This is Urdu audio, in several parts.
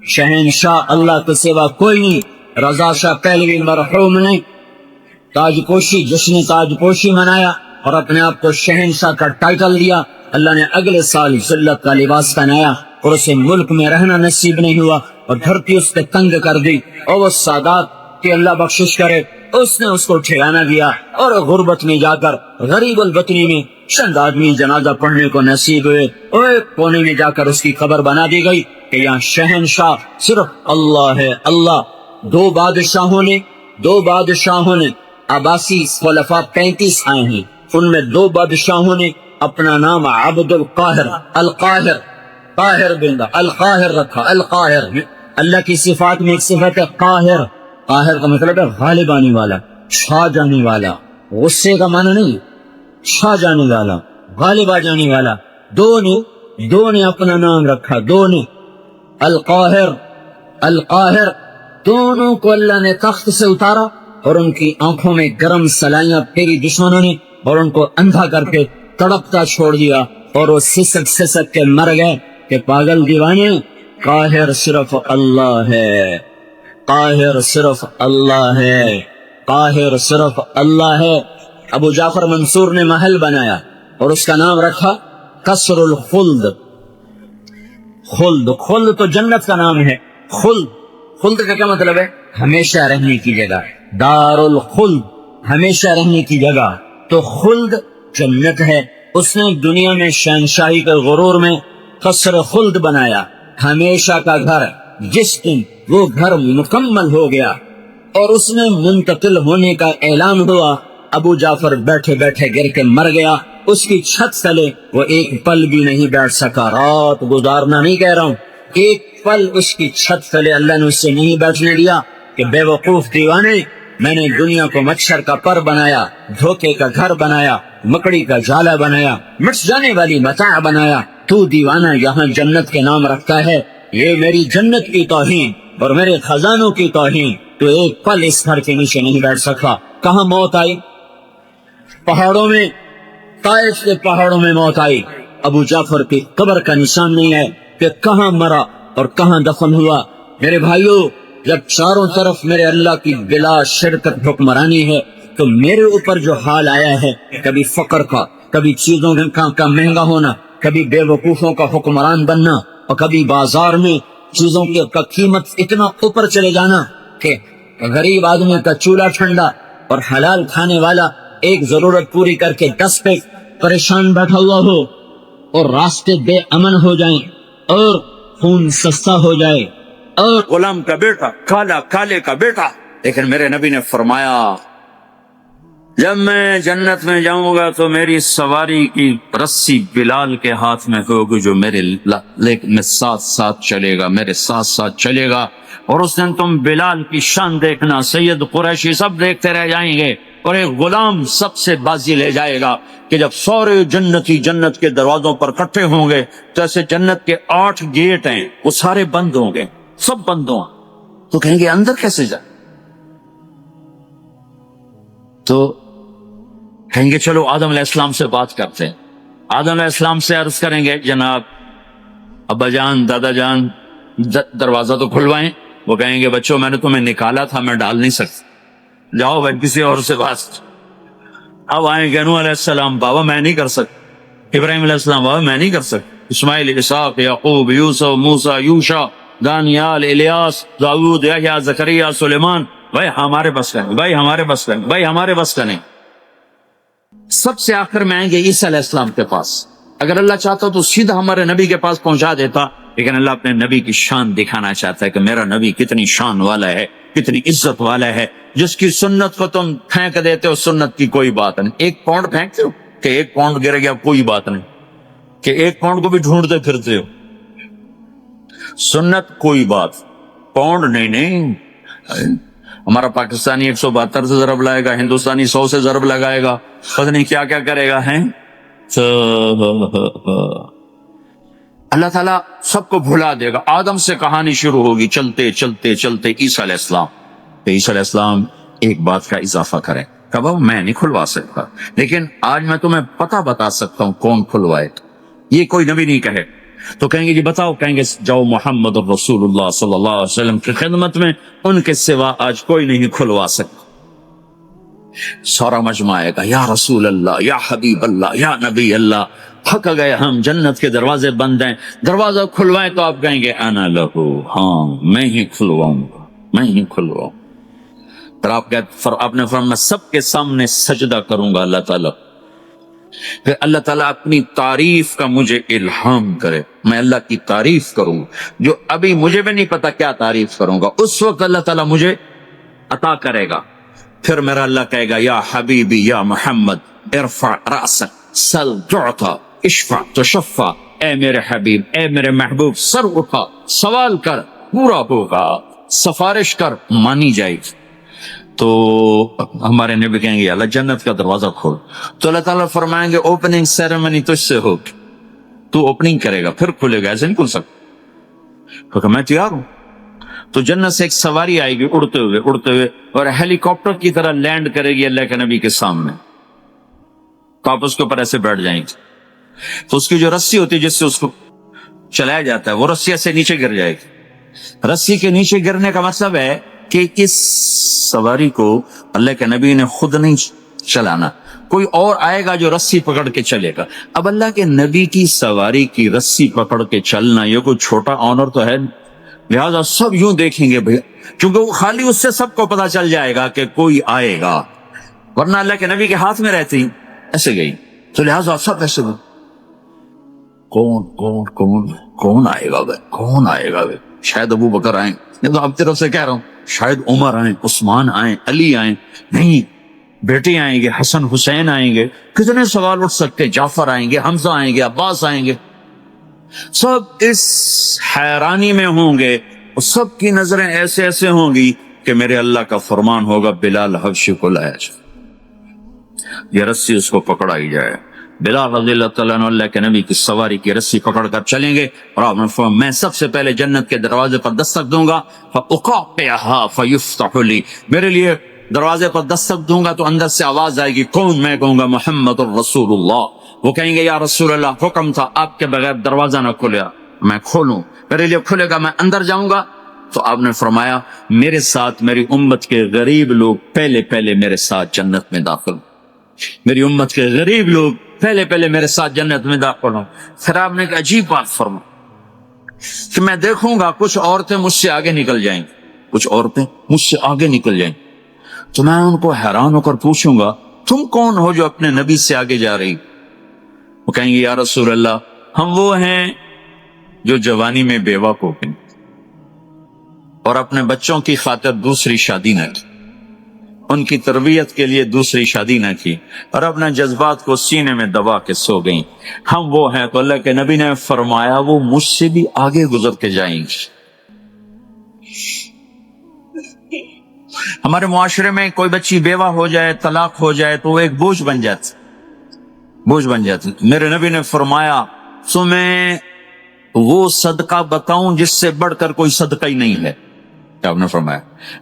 شہنشاہ اللہ کے سوا کوئی نہیں. رضا شاہ پہلوی مرحوم نے تاج پوشی، جشن تاج پوشی منایا اور اپنے آپ کو شہنشاہ کا ٹائٹل دیا. اللہ نے اگلے سال ذلت کا لباس پہنایا اور اسے ملک میں رہنا نصیب نہیں ہوا اور دھرتی اس پہ تنگ کر دی. اور وہ سادات کہ اللہ بخشش کرے، اس نے اس کو ٹھکانہ دیا اور غربت میں جا کر غریب الوطنی میں چند آدمی جنازہ پڑھنے کو نصیب ہوئے اور ایک کونے میں جا کر اس کی قبر بنا دی گئی کہ یہاں شہنشاہ صرف اللہ ہے. اللہ. دو بادشاہوں نے عباسی خلفاء 35 آئے ہیں، ان میں 2 بادشاہوں نے اپنا نام عبد القاہر قاہر بندہ القاہر رکھا. القاہر اللہ کی صفات میں ایک صفت ہے قاہر. قاہر کا مطلب ہے غالب آنے والا، چھا جانے والا. غصے کا معنی نہیں، چھا جانے والا، غالب آ جانے والا. دو نے اپنا نام رکھا، 2 نے. القاہر دونوں کو اللہ نے تخت سے اتارا اور ان کی آنکھوں میں گرم سلائیاں پھیری دشمنوں نے اور ان کو اندھا کر کے تڑپتا چھوڑ دیا اور وہ سسک کے مر گئے کہ پاگل دیوانے، قاہر صرف اللہ ہے، قاہر صرف اللہ ہے، قاہر صرف اللہ ہے. ابو جعفر منصور نے محل بنایا اور اس کا نام رکھا قصر الخلد. خلد تو جنت کا نام ہے. خلد کا کیا مطلب ہے؟ ہمیشہ رہنے کی جگہ. دار الخلد ہمیشہ رہنے کی جگہ. تو خلد جنت ہے. اس نے دنیا میں شہنشاہی کے غرور میں قصر خلد بنایا، ہمیشہ کا گھر. جس دن وہ گھر مکمل ہو گیا اور اس میں منتقل ہونے کا اعلان ہوا، ابو جعفر بیٹھے بیٹھے گر کے مر گیا. اس کی چھت تلے وہ ایک پل بھی نہیں بیٹھ سکا. رات گزارنا نہیں کہہ رہا ہوں، ایک پل اس کی چھت تلے اللہ نے اس سے نہیں بیٹھنے دیا کہ بے وقوف دیوانے، میں نے دنیا کو مچھر کا پر بنایا، دھوکے کا گھر بنایا، مکڑی کا جالا بنایا، مٹ جانے والی متاع بنایا. تو دیوانہ یہاں جنت کے نام رکھتا ہے. یہ میری جنت کی توہین اور میرے خزانوں کی توہین. تو ایک پل اس گھر کے نیچے نہیں بیٹھ سکا. کہاں موت آئی؟ پہاڑوں میں، طائف کے پہاڑوں میں موت آئی. ابو جعفر کی قبر کا نشان نہیں ہے کہ کہاں مرا اور کہاں دفن ہوا. میرے بھائیوں، جب چاروں طرف میرے اللہ کی بلا شرکت حکمرانی ہے تو میرے اوپر جو حال آیا ہے، کبھی فقر کا، کبھی چیزوں کا مہنگا ہونا، کبھی بے وقوفوں کا حکمران بننا اور کبھی بازار میں چیزوں کا قیمت اتنا اوپر چلے جانا کہ غریب آدمی کا چولہا ٹھنڈا اور حلال کھانے والا ایک ضرورت پوری کر کے 10 پہ پریشان بیٹھا ہوا ہو اور راستے بے امن ہو جائیں اور خون سستا ہو جائے اور غلام کا بیٹا کالے کا بیٹا. لیکن میرے نبی نے فرمایا جب میں جنت میں جاؤں گا تو میری سواری کی رسی بلال کے ہاتھ میں ہوگی جو میرے میں ساتھ چلے گا، میرے ساتھ چلے گا. اور اس دن تم بلال کی شان دیکھنا، سید قریشی سب دیکھتے رہ جائیں گے اور ایک غلام سب سے بازی لے جائے گا کہ جب سارے جنتی جنت کے دروازوں پر اکٹھے ہوں گے تو ایسے جنت کے 8 گیٹ ہیں، وہ سارے بند ہوں گے، سب بند ہوں. تو کہیں گے اندر کیسے جائیں؟ تو کہیں گے چلو آدم علیہ السلام سے بات کرتے ہیں. آدم علیہ السلام سے عرض کریں گے جناب ابا جان، دادا جان، دروازہ تو کھلوائیں. وہ کہیں گے بچوں میں نے تمہیں نکالا تھا، میں ڈال نہیں سکتا، جاؤ بھائی کسی اور سے بات. اب آئیں گے نوح علیہ السلام، بابا میں نہیں کر سکتا. ابراہیم علیہ السلام، بابا میں نہیں کر سکتا. اسماعیل، اسحاق، یعقوب، یوسف، موسیٰ، یوشع، دانیال، الیاس، داؤد، یحییٰ، زکریا، سلیمان، بھائی ہمارے بس کا نہیں، بھائی ہمارے بس کا نہیں، بھائی ہمارے بس کا نہیں. سب سے آخر میں آئیں گے عیسیٰ علیہ السلام کے پاس. اگر اللہ چاہتا تو سیدھا ہمارے نبی کے پاس پہنچا دیتا، لیکن اللہ اپنے نبی کی شان دکھانا چاہتا ہے کہ میرا نبی کتنی شان والا ہے، کتنی عزت والا ہے. جس کی سنت کو تم پھینک دیتے ہو، سنت کی کوئی بات نہیں. 1 پاؤنڈ پھینکتے ہو کہ 1 پاؤنڈ گر گیا، کوئی بات نہیں. کہ 1 پاؤنڈ کو بھی ڈھونڈتے پھرتے ہو. سنت کوئی بات، پاؤنڈ نہیں. ہمارا پاکستانی 172 سے ضرب لائے گا، ہندوستانی 100 سے ضرب لگائے گا، پتہ نہیں کیا کیا کرے گا. ہیں اللہ تعالیٰ سب کو بھلا دے گا. آدم سے کہانی شروع ہوگی، چلتے چلتے چلتے عیسیٰ علیہ السلام. تو عیسیٰ علیہ السلام ایک بات کا اضافہ کریں. کب میں نہیں کھلوا سکتا، لیکن آج میں تمہیں پتہ بتا سکتا ہوں کون کھلوائے. یہ کوئی نبی نہیں کہے. تو کہیں گے جی بتاؤ، کہیں گے جاؤ محمد رسول اللہ صلی اللہ علیہ وسلم کی خدمت میں، ان کے سوا آج کوئی نہیں کھلوا سکتا۔ سارا مجمع آئے گا، یا رسول اللہ، یا حبیب اللہ، یا نبی اللہ، تھک گئے ہم، جنت کے دروازے بند ہیں، دروازہ کھلوائیں تو آپ کہیں گے انا لہو، ہاں میں ہی کھلواؤں گا، میں ہی کھلواؤں۔ پھر آپ نے فرمایا میں سب کے سامنے سجدہ کروں گا اللہ تعالیٰ، پھر اللہ تعالیٰ اپنی تعریف کا مجھے الہام کرے، میں اللہ کی تعریف کروں، جو ابھی مجھے بھی نہیں پتا کیا تعریف کروں گا، اس وقت اللہ تعالیٰ مجھے عطا کرے گا۔ پھر میرا اللہ کہے گا یا حبیبی یا محمد ارفع رأسک سل تعطا اشفع تشفع، اے میرے حبیب، اے میرے محبوب، سر اٹھا، سوال کر پورا ہوگا، سفارش کر مانی جائے گی۔ تو ہمارے نبی کہیں گے اللہ جنت کا دروازہ کھول، تو اللہ تعالیٰ فرمائیں گے اوپننگ سیریمنی تجھ سے ہوگی، تو اوپننگ کرے گا پھر کھلے گا، ایسے نہیں کھل سکتا۔ تو میں تیار ہوں۔ تو جنت سے ایک سواری آئے گی اڑتے ہوئے اور ہیلی کاپٹر کی طرح لینڈ کرے گی اللہ کے نبی کے سامنے، تو آپ اس کے اوپر ایسے بیٹھ جائیں گے، تو اس کی جو رسی ہوتی ہے جس سے اس کو چلایا جاتا ہے وہ رسی ایسے نیچے گر جائے گی۔ رسی کے نیچے گرنے کا مطلب ہے کہ اس سواری کو اللہ کے نبی نے خود نہیں چلانا، کوئی اور آئے گا جو رسی پکڑ کے چلے گا۔ اب اللہ کے نبی کی سواری کی رسی پکڑ کے چلنا یہ کوئی چھوٹا آنر تو ہے، لہذا سب یوں دیکھیں گے بھیا، کیونکہ وہ خالی اس سے سب کو پتا چل جائے گا کہ کوئی آئے گا، ورنہ اللہ کے نبی کے ہاتھ میں رہتی ایسے گئی، تو لہذا سب ایسے گئے کون کون کون کون آئے گا بھائی، کون آئے گا بھائی، شاید ابو بکر آئیں، یہ تو اب طرف سے کہہ رہا ہوں، شاید عمر آئیں، عثمان آئیں، علی آئیں، نہیں بیٹے آئیں گے، حسن حسین آئیں گے، کتنے سوال اٹھ سکتے، جعفر آئیں گے، حمزہ آئیں گے، عباس آئیں گے، سب اس حیرانی میں ہوں گے، اور سب کی نظریں ایسے ایسے ہوں گی کہ میرے اللہ کا فرمان ہوگا بلال حبشی کو لایا جائے، یہ رسی اس کو پکڑائی جائے۔ بلال رضی اللہ تعالیٰ عنہ اللہ کے نبی کی سواری کی رسی پکڑ کر چلیں گے، اور آپ نے فرمایا میں سب سے پہلے جنت کے دروازے پر دستک دوں گا، فَأُقَاقِعَهَا فَيُفْتَحُ لِي، میرے لیے دروازے پر دستک دوں گا تو اندر سے آواز آئے گی، کون؟ میں کہوں گا محمد الرسول اللہ۔ وہ کہیں گے یا رسول اللہ حکم تھا آپ کے بغیر دروازہ نہ کھلے، میں کھولوں، میرے لیے کھلے گا، میں اندر جاؤں گا۔ تو آپ نے فرمایا میرے ساتھ میری امت کے غریب لوگ پہلے میرے ساتھ جنت میں داخل، میری امت کے غریب لوگ پہلے میرے ساتھ جنت میں داخل ہوں۔ پھر آپ نے ایک عجیب بات فرمائی کہ میں دیکھوں گا کچھ عورتیں مجھ سے آگے نکل جائیں گی، کچھ عورتیں مجھ سے آگے نکل جائیں گی، تو میں ان کو حیران ہو کر پوچھوں گا تم کون ہو جو اپنے نبی سے آگے جا رہی؟ وہ کہیں گے یا رسول اللہ ہم وہ ہیں جو جوانی میں بیوہ ہو گئے اور اپنے بچوں کی خاطر دوسری شادی نہ کی، ان کی تربیت کے لیے دوسری شادی نہ کی، اور اپنے جذبات کو سینے میں دبا کے سو گئیں، ہم وہ ہیں۔ تو اللہ کے نبی نے فرمایا وہ مجھ سے بھی آگے گزر کے جائیں گے۔ ہمارے معاشرے میں کوئی بچی بیوہ ہو جائے، طلاق ہو جائے تو وہ ایک بوجھ بن جاتی۔ میرے نبی نے فرمایا تمہیں وہ صدقہ بتاؤں جس سے بڑھ کر کوئی صدقہ ہی نہیں ہے، آپ نے فرمایا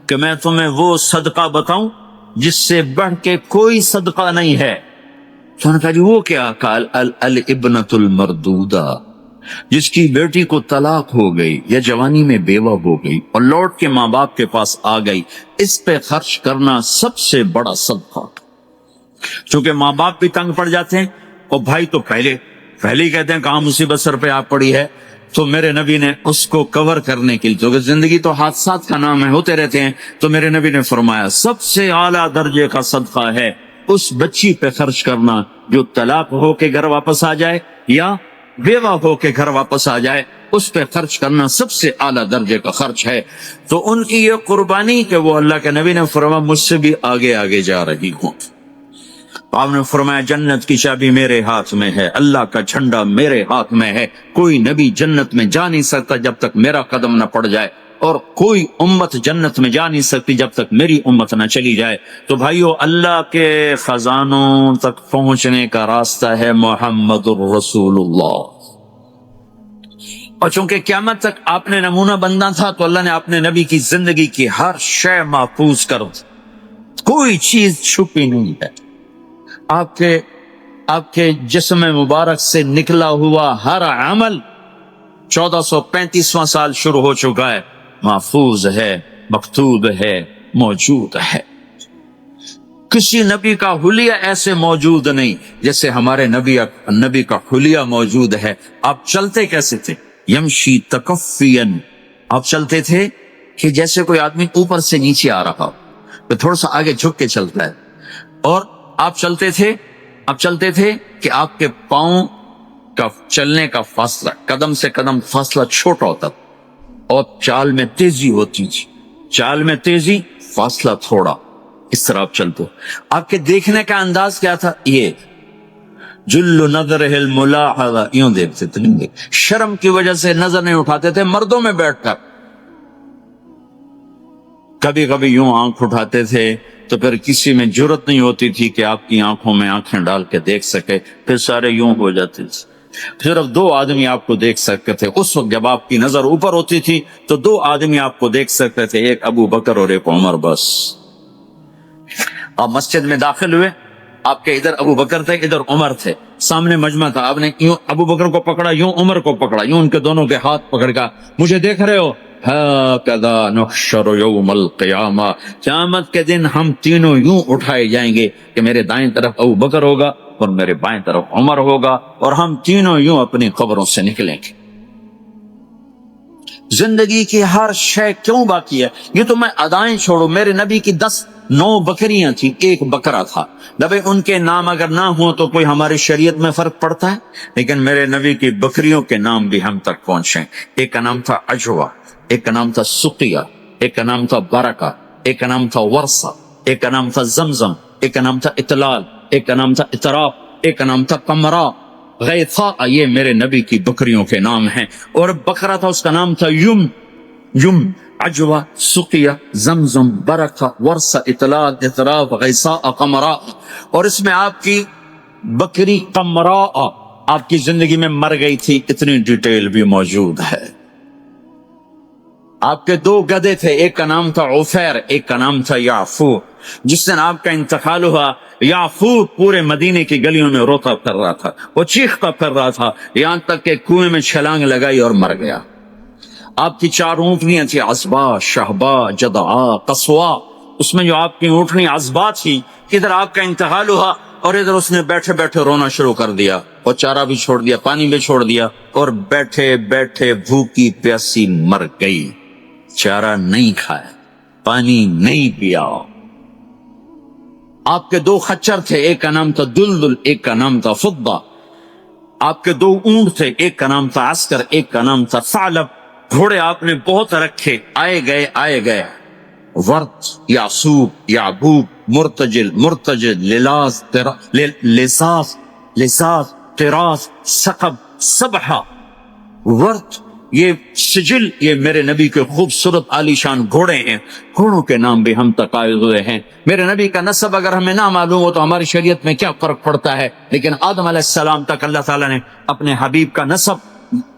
کہ میں تمہیں وہ صدقہ بتاؤں جس سے بڑھ کے کوئی صدقہ نہیں ہے۔ تو نے کہا جی وہ کیا؟ قال الابنۃ المردودہ، جس کی بیٹی کو طلاق ہو گئی یا جوانی میں بیوہ ہو گئی اور لوٹ کے ماں باپ کے پاس آ گئی، اس پہ خرچ کرنا سب سے بڑا صدقہ۔ چونکہ ماں باپ بھی تنگ پڑ جاتے ہیں اور بھائی تو پہلے ہی کہتے ہیں کہاں مصیبت سر پہ آ پڑی ہے، تو میرے نبی نے اس کو کور کرنے کے لیے، کیونکہ زندگی تو حادثات کا نام ہے، ہوتے رہتے ہیں، تو میرے نبی نے فرمایا سب سے اعلیٰ درجے کا صدقہ ہے اس بچی پہ خرچ کرنا جو طلاق ہو کے گھر واپس آ جائے یا بیوہ ہو کے گھر واپس آ جائے، اس پہ خرچ کرنا سب سے اعلیٰ درجے کا خرچ ہے۔ تو ان کی یہ قربانی کہ وہ اللہ کے نبی نے فرمایا مجھ سے بھی آگے جا رہی ہوں۔ آپ نے فرمایا جنت کی چابی میرے ہاتھ میں ہے، اللہ کا جھنڈا میرے ہاتھ میں ہے، کوئی نبی جنت میں جا نہیں سکتا جب تک میرا قدم نہ پڑ جائے، اور کوئی امت جنت میں جا نہیں سکتی جب تک میری امت نہ چلی جائے۔ تو بھائیو اللہ کے خزانوں تک پہنچنے کا راستہ ہے محمد الرسول اللہ، اور چونکہ قیامت تک آپ نے نمونہ بننا تھا تو اللہ نے اپنے نبی کی زندگی کی ہر شے محفوظ کر دی، کوئی چیز چھپی نہیں ہے۔ آپ کے جسم مبارک سے نکلا ہوا ہر عمل 1435واں سال شروع ہو چکا ہے، محفوظ ہے، مکتوب ہے، موجود ہے۔ کسی نبی کا حلیہ ایسے موجود نہیں جیسے ہمارے نبی کا حلیہ موجود ہے۔ آپ چلتے کیسے تھے؟ یمشی تکفین، آپ چلتے تھے کہ جیسے کوئی آدمی اوپر سے نیچے آ رہا ہو تو تھوڑا سا آگے جھک کے چلتا ہے، اور آپ چلتے تھے کہ آپ کے پاؤں کا چلنے کا فاصلہ، قدم سے قدم فاصلہ چھوٹا ہوتا تھا، اور چال میں تیزی ہوتی تھی، چال میں تیزی، فاصلہ تھوڑا، اس طرح آپ چلتے ہو۔ آپ کے دیکھنے کا انداز کیا تھا؟ یہ جل نظرہ الملاحظہ، یوں دیکھتے تھے، نہیں دیکھ، شرم کی وجہ سے نظر نہیں اٹھاتے تھے مردوں میں بیٹھ کر، کبھی کبھی یوں آنکھ اٹھاتے تھے تو پھر کسی میں جرت نہیں ہوتی تھی کہ آپ کی آنکھوں میں آنکھیں ڈال کے دیکھ سکے، پھر سارے یوں ہو جاتے تھے۔ صرف 2 آدمی آپ کو دیکھ سکتے تھے اس وقت، جب آپ کی نظر اوپر ہوتی تھی تو 2 آدمی آپ کو دیکھ سکتے تھے، ایک ابو بکر اور ایک عمر، بس۔ آپ مسجد میں داخل ہوئے، آپ کے ادھر ابو بکر تھے، ادھر عمر تھے، سامنے مجمع تھا، آپ نے یوں ابو بکر کو پکڑا، یوں عمر کو پکڑا، یوں ان کے دونوں کے ہاتھ پکڑ کر، مجھے دیکھ رہے ہو؟ ہَكَذَا نُحْشَرُ يَوْمَ الْقِيَامَةِ، قیامت کے دن ہم تینوں یوں اٹھائے جائیں گے کہ میرے دائیں طرف ابو بکر ہوگا اور میرے بائیں طرف عمر ہوگا، اور ہم تینوں یوں اپنی قبروں سے نکلیں گے۔ زندگی کی ہر شے کیوں باقی ہے؟ یہ تو میں ادائیں چھوڑو، میرے نبی کی 9 بکریاں تھیں، 1 بکرا تھا، دبے ان کے نام اگر نہ ہوں تو کوئی ہماری شریعت میں فرق پڑتا ہے؟ لیکن میرے نبی کی بکریوں کے نام بھی ہم تک پہنچے۔ ایک کا نام تھا عجوہ، ایک کا نام تھا سقیہ، ایک کا نام تھا برکہ، ایک کا نام تھا ورثہ، ایک کا نام تھا زمزم، ایک کا نام تھا اطلال، ایک کا نام تھا اطراف، ایک کا نام تھا قمرا، غیثا، یہ میرے نبی کی بکریوں کے نام ہیں۔ اور بکرا تھا، اس کا نام تھا یم، عجوہ، سقیہ، زمزم، برکہ، ورثہ، اطلال، اطراف، غیثا، قمرا۔ اور اس میں آپ کی بکری قمرا آپ کی زندگی میں مر گئی تھی، اتنی ڈیٹیل بھی موجود ہے۔ آپ کے 2 گدھے تھے، ایک کا نام تھا عفیر، ایک کا نام تھا یعفور۔ جس دن آپ کا انتقال ہوا، یعفور پورے مدینے کی گلیوں میں روتا پھر رہا تھا، وہ چیختا پھر رہا تھا، یہاں تک کہ کنویں میں چھلانگ لگائی اور مر گیا۔ آپ کی 4 اونٹنیاں تھیں، عصبہ، شہبہ، جدعا، قصوا۔ اس میں جو آپ کی اونٹنی عصبہ تھی، ادھر آپ کا انتقال ہوا اور ادھر اس نے بیٹھے بیٹھے رونا شروع کر دیا، اور چارہ بھی چھوڑ دیا، پانی بھی چھوڑ دیا، اور بیٹھے بیٹھے بھوکی پیاسی مر گئی۔ چارہ نہیں کھایا، پانی نہیں پیا۔ آپ کے 2 خچر تھے، ایک کا نام تھا دلدل، ایک کا نام تھا فضہ۔ آپ کے 2 اونٹ تھے، ایک کا نام تھا عسکر، ایک کا نام تھا ثعلب۔ گھوڑے آپ نے بہت رکھے، آئے گئے، ورد، یعصوب، یعبوب، مرتجل، لساس، قراس، ثقب، سبحہ، ورد، یہ سجل، یہ میرے نبی کے خوبصورت عالیشان گھوڑے ہیں۔ گھوڑوں کے نام بھی ہم تک آئے ہوئے ہیں۔ میرے نبی کا نسب اگر ہمیں نہ معلوم ہو تو ہماری شریعت میں کیا فرق پڑتا ہے؟ لیکن آدم علیہ السلام تک اللہ تعالیٰ نے اپنے حبیب کا نسب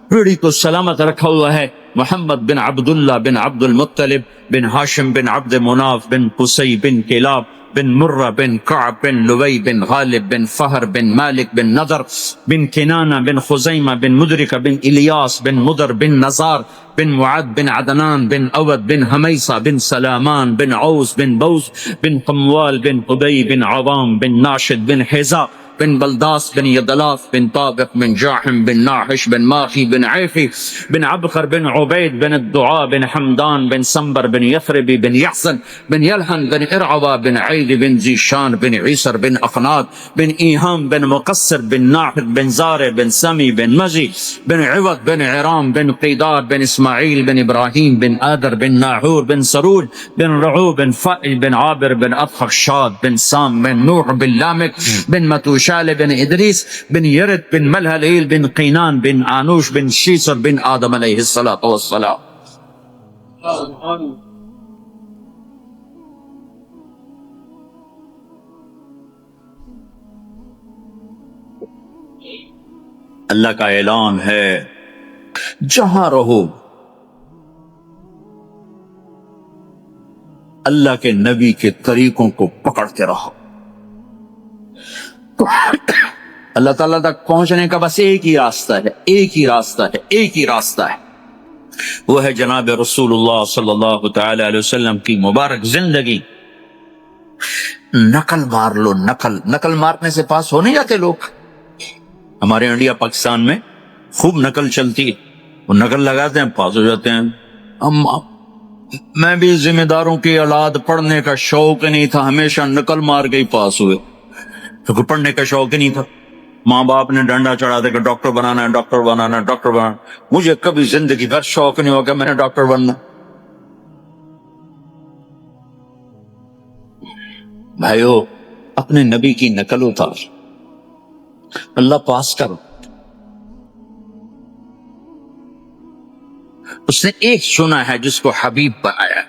پیڑھی کو سلامت رکھا ہوا ہے۔ محمد بن عبداللہ بن عبد المطلب بن ہاشم بن عبد مناف بن قصی بن کلاب بن مرہ بن کعب بن لوی بن غالب بن فہر بن مالک بن نضر بن کنانہ بن خزیمہ بن مدرکہ بن الیاس بن مدر بن نزار بن معد بن عدنان بن اود بن حمیصہ بن سلامان بن عوس بن بوس بن قموال بن قبی بن عوام بن ناشد بن حذا بن بلداس بن يدلاف بن طابق بن جاحم بن ناحش بن ماخي بن عيفي بن عبقر بن عبيد بن الدعاء بن حمدان بن سنبر بن يثربي بن يحزن بن يلهن بن إرعوى بن عيد بن زيشان بن عيسر بن أقناد بن إيهام بن مقصر بن ناحد بن زارع بن سمي بن مزي بن عوض بن عرام بن قيدار بن إسماعيل بن إبراهيم بن آدر بن ناحور بن سرول بن رعو بن فائل بن عابر بن أطخر شاد بن سام بن نوح بن لامك بن متوشال بن إدريس بن يرد بن ملهليل بن قينان بن آنوش بن شيسر بن آدم عليه الصلاة والسلام۔ اللہ کا اعلان ہے، جہاں رہو اللہ کے نبی کے طریقوں کو پکڑتے رہو۔ اللہ تعالیٰ تک پہنچنے کا بس ایک ہی راستہ ہے، ایک ہی راستہ ہے، ایک ہی راستہ ہے، وہ ہے جناب رسول اللہ صلی اللہ تعالی علیہ وسلم کی مبارک زندگی۔ نقل مار لو، نقل مارنے سے پاس ہو نہیں جاتے لوگ۔ ہمارے انڈیا پاکستان میں خوب نقل چلتی ہے، وہ نقل لگاتے ہیں پاس ہو جاتے ہیں۔ میں بھی ذمہ داروں کی اولاد، پڑھنے کا شوق نہیں تھا، ہمیشہ نقل مار کے ہی پاس ہوئے، کیونکہ پڑھنے کا شوق ہی نہیں تھا۔ ماں باپ نے ڈنڈا چڑھا دے کہ ڈاکٹر بنانا ہے، ڈاکٹر بنانا ہے، ڈاکٹر بنانا۔ مجھے کبھی زندگی بھر شوق نہیں ہوا کہ میں نے ڈاکٹر بننا۔ بھائیو، اپنے نبی کی نقل اتار، اللہ پاس کرو۔ اس نے ایک چنا ہے جس کو حبیب بنایا،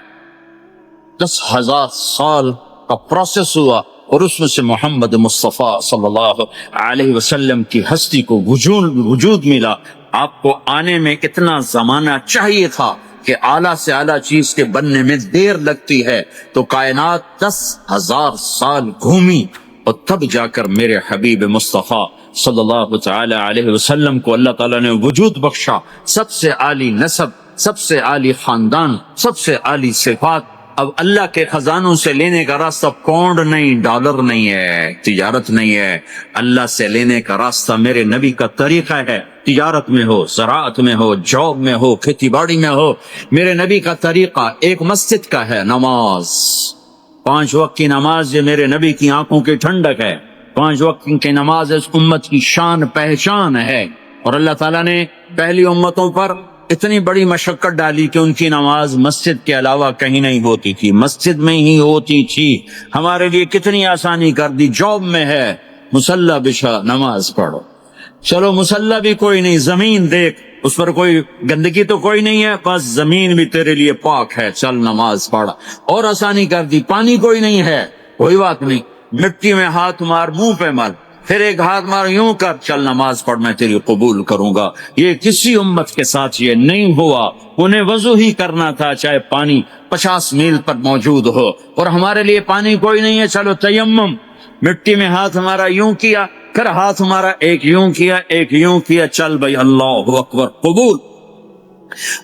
10,000 سال کا پروسیس ہوا اور اس میں سے محمد مصطفیٰ صلی اللہ علیہ وسلم کی ہستی کو وجود ملا۔ آپ کو آنے میں کتنا زمانہ چاہیے تھا کہ اعلیٰ سے اعلیٰ چیز کے بننے میں دیر لگتی ہے، تو کائنات 10,000 سال گھومی اور تب جا کر میرے حبیب مصطفیٰ صلی اللہ تعالی علیہ وسلم کو اللہ تعالیٰ نے وجود بخشا۔ سب سے عالی نسب، سب سے عالی خاندان، سب سے عالی صفات۔ اب اللہ کے خزانوں سے لینے کا راستہ پاؤنڈ نہیں، ڈالر نہیں ہے، تجارت نہیں ہے، اللہ سے لینے کا راستہ میرے نبی کا طریقہ ہے۔ تجارت میں ہو، زراعت میں ہو، جاب میں ہو، کھیتی باڑی میں ہو، میرے نبی کا طریقہ ایک مسجد کا ہے، نماز، 5 وقت کی نماز، یہ میرے نبی کی آنکھوں کی ٹھنڈک ہے۔ 5 وقت کی نماز اس امت کی شان پہچان ہے، اور اللہ تعالیٰ نے پہلی امتوں پر اتنی بڑی مشقت ڈالی کہ ان کی نماز مسجد کے علاوہ کہیں نہیں ہوتی تھی، مسجد میں ہی ہوتی تھی۔ ہمارے لیے کتنی آسانی کر دی، جاب میں ہے، مصلی بچھا نماز پڑھو، چلو مصلی بھی کوئی نہیں، زمین دیکھ، اس پر کوئی گندگی تو کوئی نہیں ہے، بس زمین بھی تیرے لیے پاک ہے، چل نماز پڑھ۔ اور آسانی کر دی، پانی کوئی نہیں ہے، کوئی بات نہیں، مٹی میں ہاتھ مار، منہ پہ مار، پھر ایک ہاتھ مار، یوں کر، چل نماز پڑھ، میں تیری قبول کروں گا۔ یہ کسی امت کے ساتھ یہ نہیں ہوا، انہیں وضو ہی کرنا تھا چاہے پانی 50 میل پر موجود ہو، اور ہمارے لیے پانی کوئی نہیں ہے، چلو تیمم، مٹی میں ہاتھ ہمارا یوں کیا، پھر ہاتھ ہمارا ایک یوں کیا، ایک یوں کیا، چل بھائی اللہ اکبر، قبول۔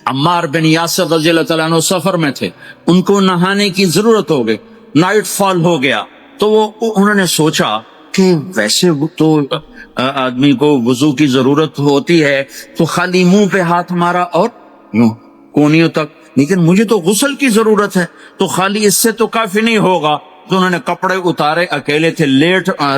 عمار بن یاسر رضی اللہ تعالیٰ عنہ سفر میں تھے، ان کو نہانے کی ضرورت ہو گئی، نائٹ فال ہو گیا، تو انہوں نے سوچا کہ ویسے تو آدمی کو وضو کی ضرورت ہوتی ہے تو خالی منہ پہ ہاتھ مارا اور یوں کونیوں تک، لیکن مجھے تو غسل کی ضرورت ہے، تو خالی اس سے تو کافی نہیں ہوگا، تو انہوں نے کپڑے اتارے، اکیلے تھے،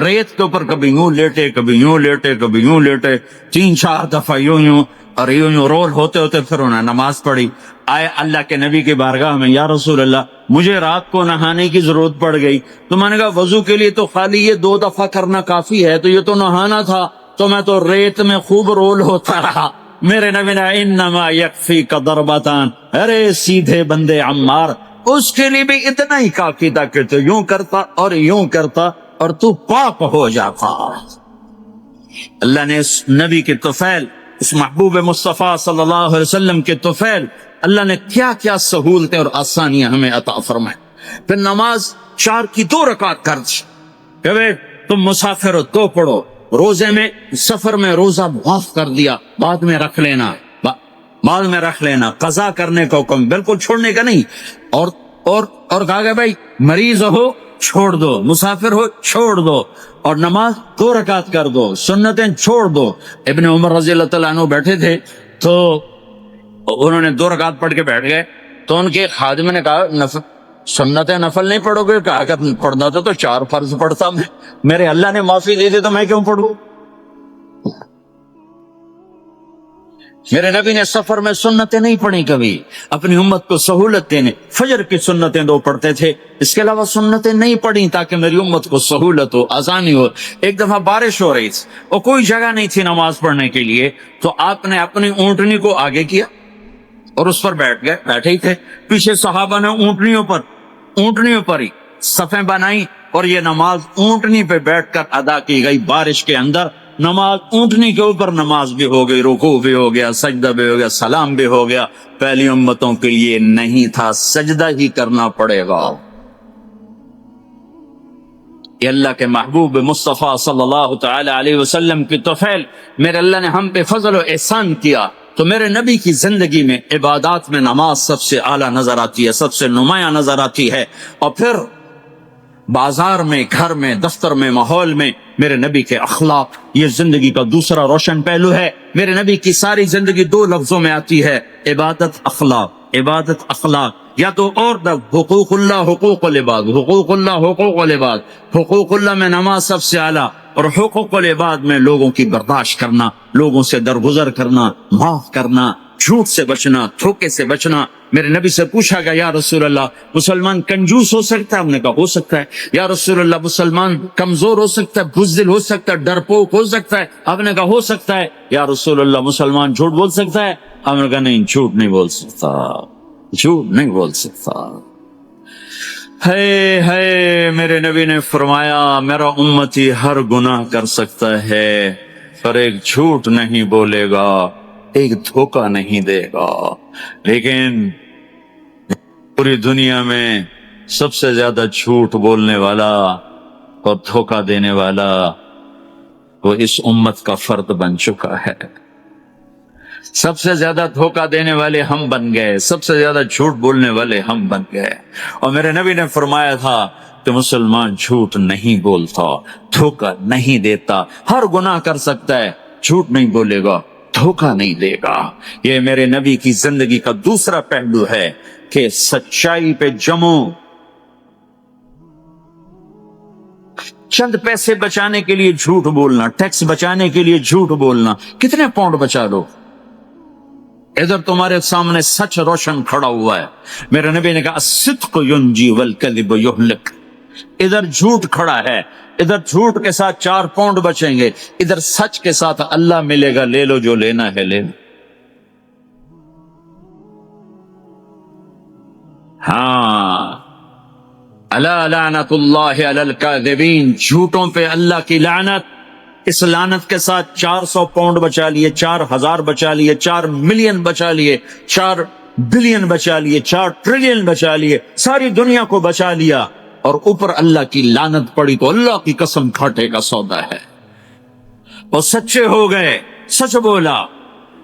ریت کے اوپر کبھی یوں لیٹے، کبھی یوں لیٹے، کبھی یوں لیٹے، 3-4 دفعہ یوں اور یوں رول ہوتے ہوتے پھر انہوں نے نماز پڑھی۔ آئے اللہ کے نبی کی بارگاہ میں، یا رسول اللہ مجھے رات کو نہانے کی ضرورت پڑ گئی، تو میں نے کہا وضو کے لیے تو خالی یہ 2 دفعہ کرنا کافی ہے، تو یہ تو نہانا تھا، تو میں تو ریت میں خوب رول ہوتا رہا۔ میرے نبی نے انما یکفیک ضربتان، ارے سیدھے بندے عمار، اس کے لیے بھی اتنا ہی کافی تھا کہ تو یوں کرتا اور یوں کرتا اور تو پاک ہو جاتا۔ اللہ نے اس نبی کے طفیل، اس محبوب مصطفیٰ صلی اللہ علیہ وسلم کے طفیل، اللہ نے کیا کیا سہولتیں اور آسانیاں ہمیں عطا فرمائے۔ پھر نماز 4 کی 2 رکعت کر دی کہ بھئی تم مسافر ہو تو پڑھو، روزے میں سفر میں روزہ معاف کر دیا، بعد میں رکھ لینا، بعد میں رکھ لینا، قضا کرنے کا حکم، بالکل چھوڑنے کا نہیں۔ اور کہا کہ بھائی مریض ہو چھوڑ دو، مسافر ہو چھوڑ دو، اور نماز 2 رکعت کر دو، سنتیں چھوڑ دو۔ ابن عمر رضی اللہ تعالیٰ عنہ بیٹھے تھے تو انہوں نے 2 رکعت پڑھ کے بیٹھ گئے، تو ان کے خادم نے کہا سنتیں نفل نہیں پڑھو گے؟ کہا کہ پڑھنا تو 4 فرض پڑھتا میں، میرے اللہ نے معافی دے دی تو میں کیوں پڑھوں؟ میرے نبی نے سفر میں سنتیں نہیں پڑھی کبھی، اپنی امت کو سہولت دینے، فجر کی سنتیں 2 پڑھتے تھے، اس کے علاوہ سنتیں نہیں پڑھی تاکہ میری امت کو سہولت ہو، آسانی ہو۔ ایک دفعہ بارش ہو رہی تھی اور کوئی جگہ نہیں تھی نماز پڑھنے کے لیے، تو آپ نے اپنی اونٹنی کو آگے کیا اور اس پر بیٹھ گئے، بیٹھے ہی تھے، پیچھے صحابہ نے اونٹنیوں پر ہی صفیں بنائی، اور یہ نماز اونٹنی پہ بیٹھ کر ادا کی گئی بارش کے اندر۔ نماز اونٹنی کے اوپر نماز بھی ہو گئی، رکوع بھی ہو گیا، سجدہ بھی ہو گیا، سلام بھی ہو گیا۔ پہلی امتوں کے لیے نہیں تھا، سجدہ ہی کرنا پڑے گا۔ یہ اللہ کے محبوب مصطفیٰ صلی اللہ تعالی علیہ وسلم کی توفیل، میرے اللہ نے ہم پہ فضل و احسان کیا، تو میرے نبی کی زندگی میں عبادات میں نماز سب سے اعلیٰ نظر آتی ہے، سب سے نمایاں نظر آتی ہے، اور پھر بازار میں، گھر میں، دفتر میں، ماحول میں میرے نبی کے اخلاق، یہ زندگی کا دوسرا روشن پہلو ہے۔ میرے نبی کی ساری زندگی دو لفظوں میں آتی ہے، عبادت اخلاق، عبادت اخلاق، یا تو اور حقوق اللہ، حقوق العباد، حقوق اللہ، حقوق العباد۔ حقوق اللہ میں نماز سب سے اعلیٰ، اور حقوق العباد میں لوگوں کی برداشت کرنا، لوگوں سے درگزر کرنا، معاف کرنا، جھوٹ سے بچنا، دھوکے سے بچنا۔ میرے نبی سے پوچھا گیا یا رسول اللہ مسلمان کنجوس ہو سکتا ہے؟ ہم نے کہا ہو سکتا ہے۔ یا رسول اللہ مسلمان کمزور ہو سکتا ہے، بزدل ہو سکتا ہے، ڈرپوک ہو سکتا ہے؟ آپ نے کہا ہو سکتا ہے۔ یا رسول اللہ مسلمان جھوٹ بول سکتا ہے؟ ہم نے کہا نہیں، جھوٹ نہیں بول سکتا، جھوٹ نہیں بول سکتا۔ ہے میرے نبی نے فرمایا میرا امتی ہر گناہ کر سکتا ہے پر ایک جھوٹ نہیں بولے گا، ایک دھوکہ نہیں دے گا۔ لیکن پوری دنیا میں سب سے زیادہ جھوٹ بولنے والا اور دھوکہ دینے والا وہ اس امت کا فرد بن چکا ہے۔ سب سے زیادہ دھوکہ دینے والے ہم بن گئے، سب سے زیادہ جھوٹ بولنے والے ہم بن گئے۔ اور میرے نبی نے فرمایا تھا کہ مسلمان جھوٹ نہیں بولتا، دھوکہ نہیں دیتا، ہر گناہ کر سکتا ہے، جھوٹ نہیں بولے گا، دھوکہ نہیں دے گا۔ یہ میرے نبی کی زندگی کا دوسرا پہلو ہے کہ سچائی پہ جمو۔ چند پیسے بچانے کے لیے جھوٹ بولنا، ٹیکس بچانے کے لیے جھوٹ بولنا، کتنے پاؤنڈ بچا لو؟ ادھر تمہارے سامنے سچ روشن کھڑا ہوا ہے۔ میرے نبی نے کہا الصدق ینجی والکذب یہلک۔ ادھر جھوٹ کھڑا ہے، ادھر جھوٹ کے ساتھ 4 پاؤنڈ بچیں گے، ادھر سچ کے ساتھ اللہ ملے گا، لے لو جو لینا ہے لے لو۔ ہاں، الا لعنت اللہ علی الکاذبین، جھوٹوں پہ اللہ کی لعنت۔ اس لعنت کے ساتھ 400 پاؤنڈ بچا لیے، 4000 بچا لیے، 4 ملین بچا لیے، 4 بلین بچا لیے، 4 ٹریلین بچا لیے، ساری دنیا کو بچا لیا، اور اوپر اللہ کی لعنت پڑی تو اللہ کی قسم کھاٹے کا سودا ہے۔ اور سچے ہو گئے، سچ بولا،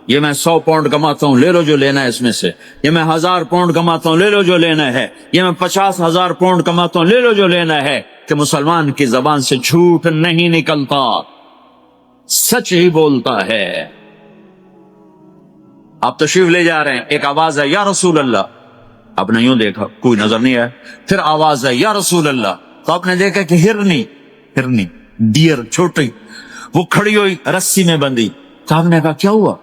یہ میں 100 پاؤنڈ کماتا ہوں، لے لو جو لینا ہے اس میں سے، یہ میں 1000 پاؤنڈ کماتا ہوں، لے لو جو لینا ہے، یہ میں 50,000 پاؤنڈ کماتا ہوں، لے لو جو لینا ہے۔ کہ مسلمان کی زبان سے جھوٹ نہیں نکلتا، سچ ہی بولتا ہے۔ آپ تشریف لے جا رہے ہیں، ایک آواز ہے یا رسول اللہ، آپ نے یوں دیکھا کوئی نظر نہیں آیا، پھر آواز ہے یا رسول اللہ، تو آپ نے دیکھا کہ ہرنی ڈیئر چھوٹی وہ کھڑی ہوئی رسی میں بندھی۔ تو آپ نے کہا کیا ہوا؟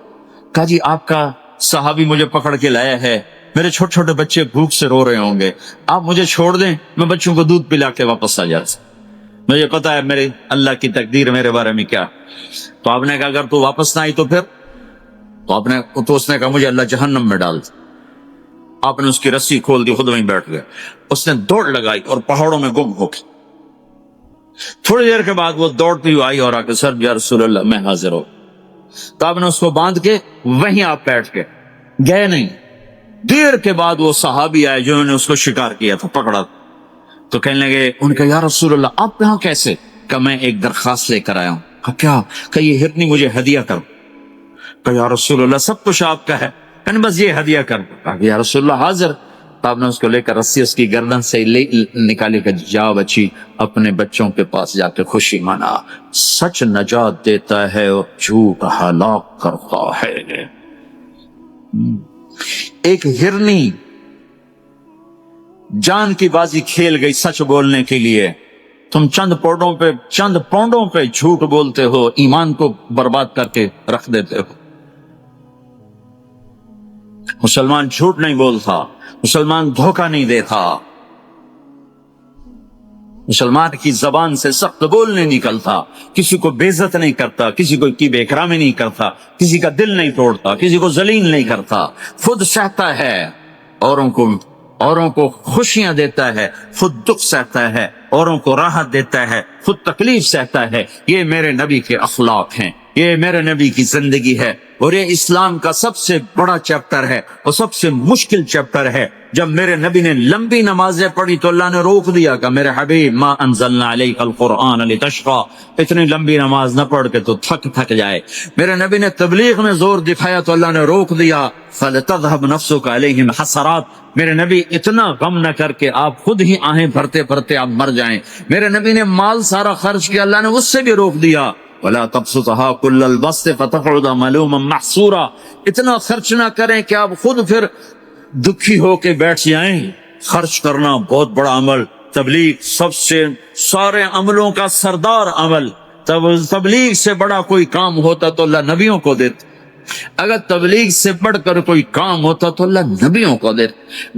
کہا جی آپ کا صحابی مجھے پکڑ کے لایا ہے، میرے چھوٹے چھوٹے بچے بھوک سے رو رہے ہوں گے، آپ مجھے چھوڑ دیں، میں بچوں کو دودھ پلا کے واپس آ جاتا، مجھے پتا ہے میری اللہ کی تقدیر میرے بارے میں کیا۔ تو آپ نے کہا اگر تو واپس نہ آئی تو پھر؟ تو اس نے کہا مجھے اللہ جہنم میں ڈال دے۔ آپ نے اس کی رسی کھول دی، خود وہیں بیٹھ گئے، اس نے دوڑ لگائی اور پہاڑوں میں گم ہو گئی۔ تھوڑی دیر کے بعد وہ دوڑتی ہوئی آئی اور آ کے سر یا رسول اللہ میں حاضر ہوں۔ تو آپ نے اس کو باندھ کے وہیں آپ بیٹھ کے گئے نہیں۔ دیر کے بعد وہ صحابی آئے جنہوں نے اس کو شکار کیا تھا، پکڑا، تو کہنے لگے، ان کا یا رسول اللہ آپ یہاں کیسے؟ کہ میں ایک درخواست لے کر آیا ہوں۔ کہا کیا؟ کہ یہ ہرنی مجھے ہدیہ کرو۔ کہ یا رسول اللہ سب کچھ آپ کا ہے، کہ بس یہ ہدیہ کر۔ کہا یا رسول اللہ حاضر۔ تو آپ نے اس کو لے کر رسی اس کی گردن سے نکالی کہ جا بچی اپنے بچوں کے پاس جا کے خوشی منا۔ سچ نجات دیتا ہے اور جھوٹ ہلاک کرتا ہے۔ ایک ہرنی جان کی بازی کھیل گئی سچ بولنے کے لیے، تم چند پاؤنڈوں پہ جھوٹ بولتے ہو، ایمان کو برباد کر کے رکھ دیتے ہو۔ مسلمان جھوٹ نہیں بولتا، مسلمان دھوکہ نہیں دیتا، مسلمان کی زبان سے سخت بول نہیں نکلتا، کسی کو بے عزت نہیں کرتا، کسی کو کی بے اکرامی نہیں کرتا، کسی کا دل نہیں توڑتا، کسی کو ذلیل نہیں کرتا، خود سہتا ہے، اوروں کو خوشیاں دیتا ہے، خود دکھ سہتا ہے، اوروں کو راحت دیتا ہے، خود تکلیف سہتا ہے۔ یہ میرے نبی کے اخلاق ہیں، یہ میرے نبی کی زندگی ہے، اور یہ اسلام کا سب سے بڑا چیپٹر ہے اور سب سے مشکل چیپٹر ہے۔ جب میرے نبی نے لمبی نمازیں پڑھی تو اللہ نے روک دیا کہ میرے حبیب ما انزلنا علیک القرآن لتشقى، اتنی لمبی نماز نہ پڑھ کے تو تھک جائے۔ میرے نبی نے تبلیغ میں زور دکھایا تو اللہ نے روک دیا فلتذهب نفسك علیہم حسرات، میرے نبی اتنا غم نہ کر کے آپ خود ہی آہیں بھرتے بھرتے آپ مر جائیں۔ میرے نبی نے مال سارا خرچ کیا، اللہ نے اس سے بھی روک دیا وَلَا تَبْسُطْهَا كُلَّ الْبَسْطِ فَتَقْعُدَ مَلُومًا مَحْسُورًا، اتنا خرچ نہ کریں کہ آپ خود پھر دکھی ہو کے بیٹھ جائیں۔ خرچ کرنا بہت بڑا عمل، تبلیغ سب سے سارے عملوں کا سردار عمل، تبلیغ سے بڑا کوئی کام ہوتا تو اللہ نبیوں کو دیتا، اگر تبلیغ سے بڑھ کر کوئی کام ہوتا تو اللہ نبیوں کو دیتا،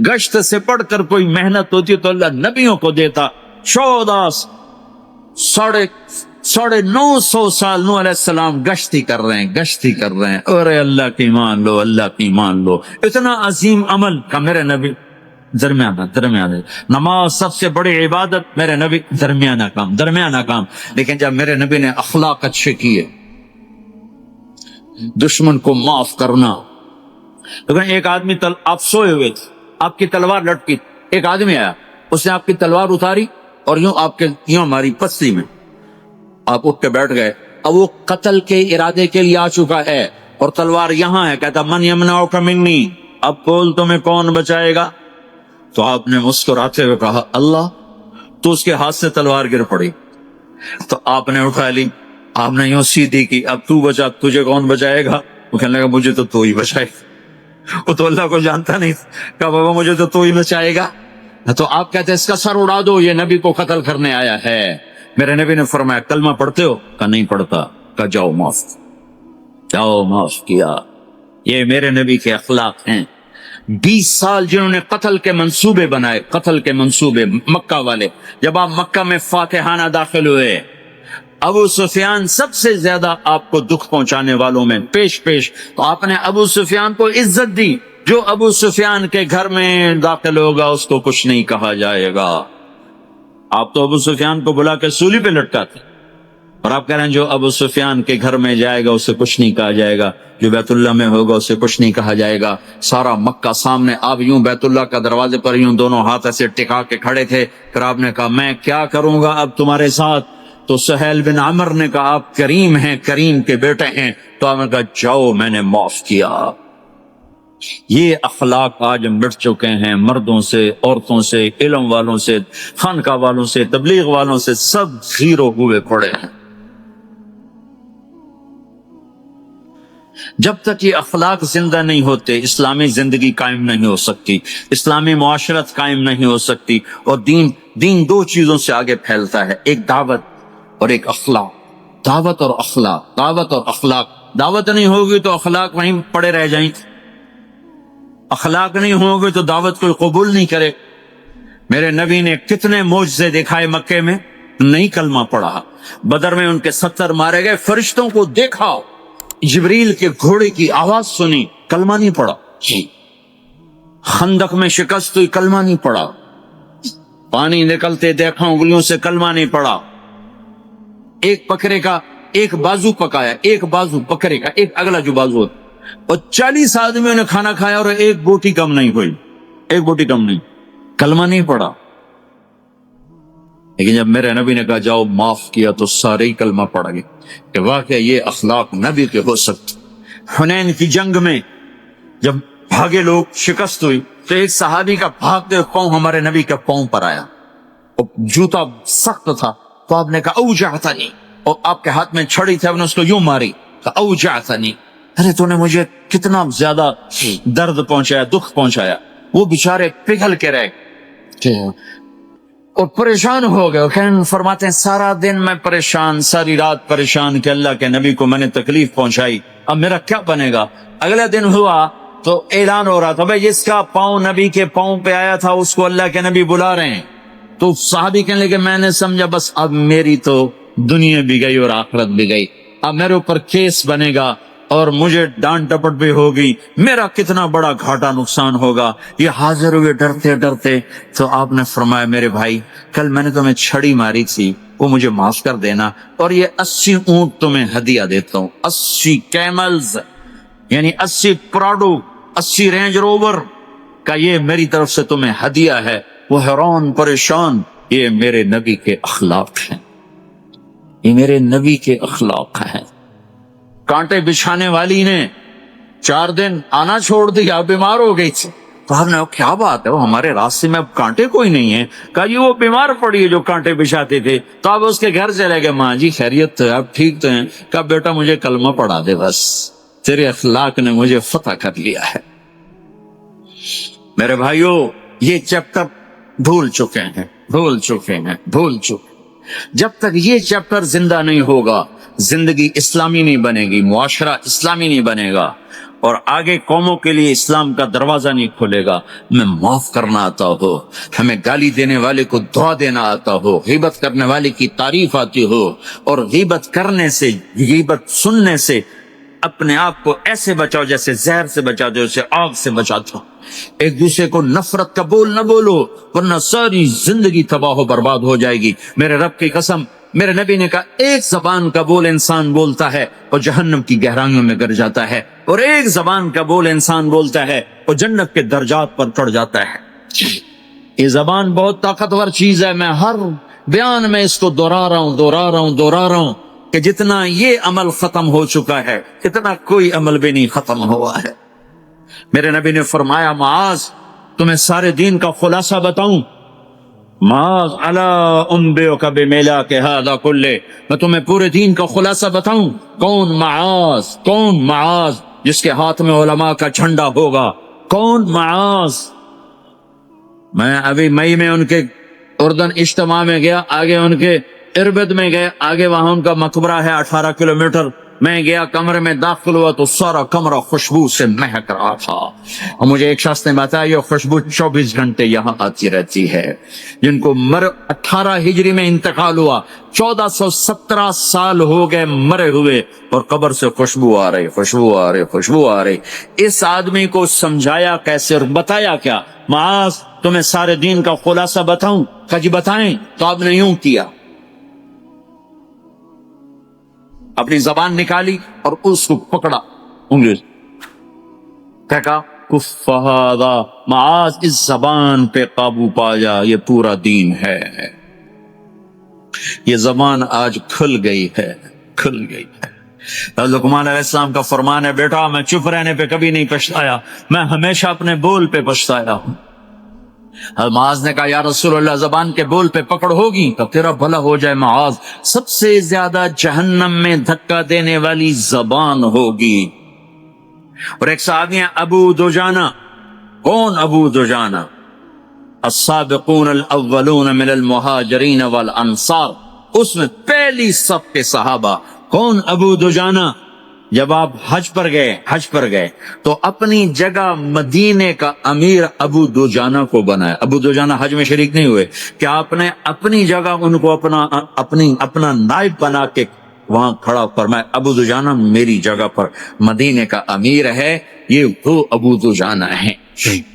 گشت سے بڑھ کر کوئی محنت ہوتی تو اللہ نبیوں کو دیتا۔ 950 سال نوح علیہ السلام گشتی کر رہے ہیں، اور اللہ کی مان لو، اللہ کی مان لو، اتنا عظیم عمل کا میرے نبی درمیانہ نماز سب سے بڑی عبادت، میرے نبی درمیانہ کام، لیکن جب میرے نبی نے اخلاق اچھے کیے، دشمن کو معاف کرنا۔ لیکن ایک آدمی آپ سوئے ہوئے تھے، آپ کی تلوار لٹکی، ایک آدمی آیا، اس نے آپ کی تلوار اتاری اور یوں ہماری پستی میں آپ اٹھ کے بیٹھ گئے، اب وہ قتل کے ارادے کے لیے آ چکا ہے اور تلوار یہاں ہے، کہتا من یمنعک منی، اب بول تمہیں کون بچائے گا؟ تو آپ نے مسکراتے ہوئے کہا اللہ، تو اس کے ہاتھ سے تلوار گر پڑی، تو آپ نے اٹھا لی، آپ نے یوں سیدھی کی، اب تو بچا، تجھے کون بچائے گا؟ وہ کہنے لگا مجھے تو ہی بچائے گا، وہ تو اللہ کو جانتا نہیں، کہا بابا مجھے تو ہی بچائے گا۔ تو آپ کہتے ہیں اس کا سر اڑا دو، یہ نبی کو قتل کرنے آیا ہے۔ میرے نبی نے فرمایا کلمہ پڑھتے ہو؟ کہا نہیں پڑھتا۔ کہا جاؤ معاف کیا۔ یہ میرے نبی کے اخلاق ہیں۔ 20 سال جنہوں نے قتل کے منصوبے بنائے، مکہ والے، جب آپ مکہ میں فاتحانہ داخل ہوئے، ابو سفیان سب سے زیادہ آپ کو دکھ پہنچانے والوں میں پیش تو آپ نے ابو سفیان کو عزت دی۔ جو ابو سفیان کے گھر میں داخل ہوگا اس کو کچھ نہیں کہا جائے گا۔ آپ تو ابو سفیان کو بلا کے سولی پہ لٹکاتے، اور آپ کہہ رہے ہیں جو ابو سفیان کے گھر میں جائے گا اسے کچھ نہیں کہا جائے گا، جو بیت اللہ میں ہوگا اسے کچھ نہیں کہا جائے گا۔ سارا مکہ سامنے، آپ یوں بیت اللہ کا دروازے پر یوں دونوں ہاتھ ایسے ٹکا کے کھڑے تھے، پھر آپ نے کہا میں کیا کروں گا اب تمہارے ساتھ؟ تو سہیل بن عمر نے کہا آپ کریم ہیں، کریم کے بیٹے ہیں، تو آپ نے کہا جاؤ میں نے معاف کیا۔ یہ اخلاق آج مٹ چکے ہیں، مردوں سے، عورتوں سے، علم والوں سے، خانقاہ والوں سے، تبلیغ والوں سے، سب زیرو ہوئے پڑے ہیں۔ جب تک یہ اخلاق زندہ نہیں ہوتے اسلامی زندگی قائم نہیں ہو سکتی، اسلامی معاشرت قائم نہیں ہو سکتی، اور دین دو چیزوں سے آگے پھیلتا ہے، ایک دعوت اور ایک اخلاق۔ دعوت اور اخلاق، دعوت نہیں ہوگی تو اخلاق وہیں پڑے رہ جائیں، اخلاق نہیں ہوگے تو دعوت کوئی قبول نہیں کرے۔ میرے نبی نے کتنے معجزے دکھائے مکے میں، نہیں کلمہ پڑھا۔ بدر میں ان کے 70 مارے گئے، فرشتوں کو دیکھا، جبریل کے گھوڑے کی آواز سنی، کلمہ نہیں پڑھا۔ خندق میں شکست ہوئی، کلمہ نہیں پڑھا۔ پانی نکلتے دیکھا انگلیوں سے، کلمہ نہیں پڑھا۔ ایک بکرے کا ایک بازو پکایا، ایک بازو بکرے کا، ایک اگلا جو بازو ہے، اور 40 آدمیوں نے کھانا کھایا اور ایک بوٹی کم نہیں ہوئی، کلمہ نہیں پڑا۔ لیکن جب میرے نبی نے کہا جاؤ معاف کیا تو سارے ہی کلمہ پڑ گئے کہ واقعی یہ اخلاق نبی کے ہو سکتے۔ حنین کی جنگ میں جب بھاگے لوگ، شکست ہوئی، تو ایک صحابی کا بھاگتے پاؤں ہمارے نبی کے پاؤں پر آیا، اور جوتا سخت تھا، تو آپ نے کہا اوجعتنی، اور آپ کے ہاتھ میں چھڑی تھی، آپ نے اس کو یوں ماری، کہا اوجعتنی، ارے تو نے مجھے کتنا زیادہ درد پہنچایا، دکھ پہنچایا۔ وہ بیچارے پگھل کے رہ گئے اور پریشان ہو گئے۔ فرماتے ہیں سارا دن میں پریشان، ساری رات پریشان کہ اللہ کے نبی کو میں نے تکلیف پہنچائی، اب میرا کیا بنے گا؟ اگلے دن ہوا تو اعلان ہو رہا تھا بھائی جس کا پاؤں نبی کے پاؤں پہ آیا تھا اس کو اللہ کے نبی بلا رہے ہیں۔ تو صحابی کہنے لگے میں نے سمجھا بس اب میری تو دنیا بھی گئی اور آخرت بھی گئی، اب میرے اوپر کیس بنے گا اور مجھے ڈانٹ ڈپٹ بھی ہوگی، میرا کتنا بڑا گھاٹا نقصان ہوگا۔ یہ حاضر ہوئے ڈرتے ڈرتے، تو آپ نے فرمایا میرے بھائی کل میں نے تمہیں چھڑی ماری تھی، وہ مجھے معاف کر دینا، اور یہ 80 اونٹ تمہیں ہدیہ دیتا ہوں، 80 کیملز، یعنی 80 پراڈو، 80 رینج روور، کہ یہ میری طرف سے تمہیں ہدیہ ہے، وہ حیران پریشان، یہ میرے نبی کے اخلاق ہیں، یہ میرے نبی کے اخلاق ہیں۔ کانٹے بچھانے والی نے 4 دن آنا چھوڑ دیا، بیمار ہو گئی تھی، تو آپ نے کہا کیا بات ہے، وہ ہمارے راستے میں اب کانٹے کوئی نہیں ہیں؟ کہا جی وہ بیمار پڑی ہے جو کانٹے بچھاتے تھے، تو آپ اس کے گھر چلے گئے۔ ماں جی خیریت تو ہے، آپ ٹھیک تو ہیں؟ کہا بیٹا مجھے کلمہ پڑھا دے، بس تیرے اخلاق نے مجھے فتح کر لیا ہے۔ میرے بھائیوں، یہ چیپٹر بھول چکے ہیں، بھول چکے ہیں، بھول چکے۔ جب تک یہ چیپٹر زندہ نہیں ہوگا، زندگی اسلامی نہیں بنے گی، معاشرہ اسلامی نہیں بنے گا، اور آگے قوموں کے لیے اسلام کا دروازہ نہیں کھلے گا۔ ہمیں معاف کرنا آتا ہو، ہمیں گالی دینے والے کو دعا دینا آتا ہو، غیبت کرنے والے کی تعریف آتی ہو، اور غیبت کرنے سے، غیبت سننے سے اپنے آپ کو ایسے بچاؤ جیسے زہر سے بچاتے ہو، اسے آگ سے بچاتے ہو۔ ایک دوسرے کو نفرت کا بول نہ بولو، ورنہ ساری زندگی تباہ و برباد ہو جائے گی۔ میرے رب کی قسم، میرے نبی نے کہا ایک زبان کا بول انسان بولتا ہے اور جہنم کی گہرائیوں میں گر جاتا ہے، اور ایک زبان کا بول انسان بولتا ہے اور جنت کے درجات پر چڑھ جاتا ہے۔ یہ زبان بہت طاقتور چیز ہے، میں ہر بیان میں اس کو دہرا رہا ہوں کہ جتنا یہ عمل ختم ہو چکا ہے، اتنا کوئی عمل بھی نہیں ختم ہوا ہے۔ میرے نبی نے فرمایا معاذ تمہیں سارے دین کا خلاصہ بتاؤں؟ معاذ الا انبئک بملاک ھذا کلہ، میں تمہیں پورے دین کا خلاصہ بتاؤں؟ کون معاذ؟ کون معاذ جس کے ہاتھ میں علماء کا جھنڈا ہوگا؟ کون معاذ؟ میں ابھی مئی میں ان کے اردن اجتماع میں گیا، آگے ان کے اربد میں گئے، آگے وہاں ان کا مقبرہ ہے 18 کلومیٹر۔ میں گیا، کمرے میں داخل ہوا تو سارا کمرہ خوشبو سے مہک رہا تھا، اور مجھے ایک شخص نے بتایا یہ خوشبو 24 گھنٹے یہاں آتی رہتی ہے۔ جن کو 18 ہجری میں انتقال ہوا، 1417 سال ہو گئے مرے ہوئے، اور قبر سے خوشبو آ رہی، خوشبو آ رہی، خوشبو آ رہی۔ اس آدمی کو سمجھایا کیسے اور بتایا کیا؟ معاذ تمہیں سارے دین کا خلاصہ بتاؤں؟ کہا جی بتائیں۔ تو آپ نے یوں کیا، اپنی زبان نکالی اور اس کو پکڑا انگلی سے، کہا کف ھذا، معاذ اس زبان پہ قابو پا جا، یہ پورا دین ہے۔ یہ زبان آج کھل گئی ہے، کھل گئی ہے۔ لقمان علیہ السلام کا فرمان ہے، بیٹا میں چپ رہنے پہ کبھی نہیں پچھتایا، میں ہمیشہ اپنے بول پہ پچھتایا ہوں۔ معاذ نے کہا یا رسول اللہ زبان کے بول پہ پکڑ ہوگی تو تیرا بھلا ہو جائے۔ معاذ سب سے زیادہ جہنم میں دھکا دینے والی زبان ہوگی۔ اور ایک صحابی ہیں ابو دجانہ۔ کون ابو دجانہ؟ السابقون الاولون من المہاجرین والانصار، اس میں پہلی صف کے صحابہ۔ کون ابو دجانہ؟ جب آپ حج پر گئے تو اپنی جگہ مدینے کا امیر ابو دجانہ کو بنایا۔ ابو دجانہ حج میں شریک نہیں ہوئے، کہ آپ نے اپنی جگہ ان کو اپنا نائب بنا کے وہاں کھڑا فرمایا ابو دجانہ میری جگہ پر مدینے کا امیر ہے، یہ وہ ابو دجانہ ہے۔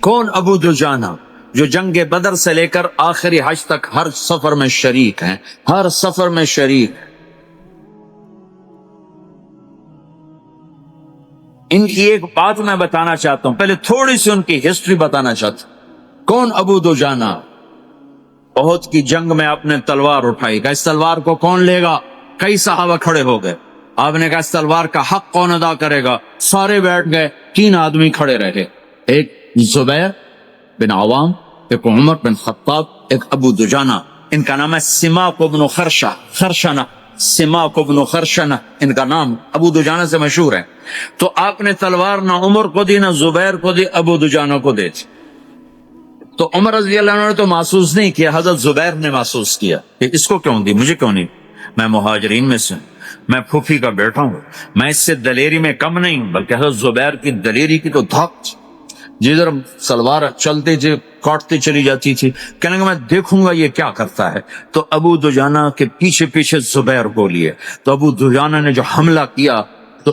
کون ابو دجانہ؟ جو جنگ بدر سے لے کر آخری حج تک ہر سفر میں شریک ہیں، ہر سفر میں شریک۔ ان کی ایک بات میں بتانا چاہتا ہوں، پہلے تھوڑی سی ان کی ہسٹری بتانا چاہتا ہوں۔ کون ابو دجانہ؟ احد کی جنگ میں آپ نے تلوار اٹھائی، کہ اس تلوار کو کون لے گا؟ کئی صحابہ کھڑے ہو گئے۔ آپ نے کہا اس تلوار کا حق کون ادا کرے گا؟ سارے بیٹھ گئے، 3 آدمی کھڑے رہے، ایک زبیر بن عوام، ایک عمر بن خطاب، ایک ابو دجانہ۔ ان کا نام ہے سماک بن خرشنہ، سماک بن خرشنہ ان کا نام ابو دجانہ سے مشہور ہے۔ تو آپ نے تلوار نہ عمر کو دی، نہ زبیر کو دی، ابو دجانہ کو دے دی۔ تو عمر رضی اللہ عنہ نے تو محسوس نہیں کیا، حضرت زبیر نے محسوس کیا کہ اس کو کیوں دی، مجھے کیوں نہیں؟ میں مہاجرین میں سے، میں پھوپھی کا بیٹا ہوں، میں اس سے دلیری میں کم نہیں ہوں، بلکہ حضرت زبیر کی دلیری کی تو دھاک تھی، جدھر سلوار چلتے تھے کاٹتے چلی جاتی تھی، کہنے کہ میں دیکھوں گا یہ کیا کرتا ہے۔ تو ابو دجانہ کے پیچھے پیچھے زبیر کو لیے، تو ابو دجانہ نے جو حملہ کیا تو